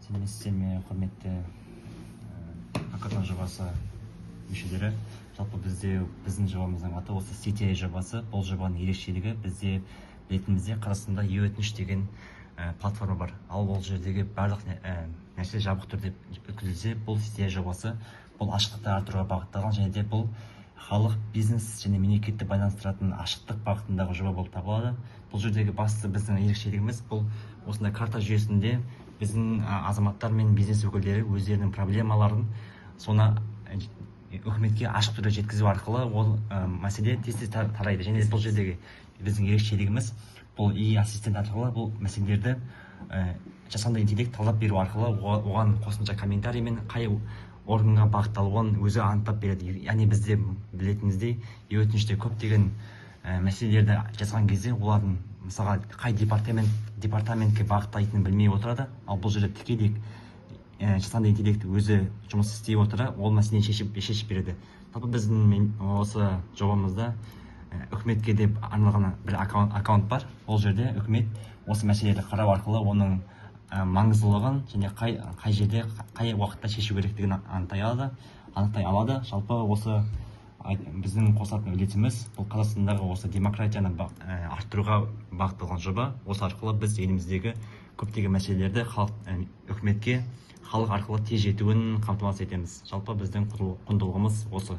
Сәлеметсіздер ме, құрметті хакатон жобасы мүшелері. Жалпы біздің жобамыздың аты осы CTI жобасы. Бұл жобаның ерекшелігі бізде білетінімізде Қазақстанда e-өтініш деген платформа бар. Ал бұл жердегі барлық нәрсе жабық түрде өткізілсе, бұл CTI жобасы бұл ашықтықты арттыруға бағытталған, және де бұл халық, бизнес және мемлекетті байланыстыратын ашықтық бағытындағы жоба болып табылады. Бұл жердегі басты біздің ерекшелігіміз бұл осындай карта жүйесінде біздің азаматтар мен бизнес өкілдері өздерінің проблемаларын соны үкіметке ашық түрде жеткізу арқылы ол мәселе тез тарайды. Және бұл жердегі біздің ерекшелігіміз бұл ассистент арқылы бұл мәселелерді жасанды интеллект талдап беру арқылы оған қосымша комментарий мен қай органға бағытталуын өзі анықтап береді. Яғни бізде білетініміздей өтініште көптеген мәселелерді жазған кезде олардың мысалға қай департаментке бағыттайтынын білмей отырады. Ал бұл жерде тікелей жасанды интеллект өзі жұмыс істей отыра ол мәселені шешіп береді. Жалпы біздің осы жобамызда үкіметке деп арналған бір аккаунт бар. Ол жерде үкімет осы мәселелерді қарау арқылы оның маңыздылығын және қай жерде қай уақытта шешу керектігін анықтай алады. Жалпы осы біздің қосатын үлесіміз бұл Қазақстандағы осы демократияны арттыруға бағытталған жоба. Осы арқылы біз еліміздегі көптеген мәселелерді үкіметке халық арқылы тез жетуін қамтамасыз етеміз. Жалпы біздің құндылығымыз осы.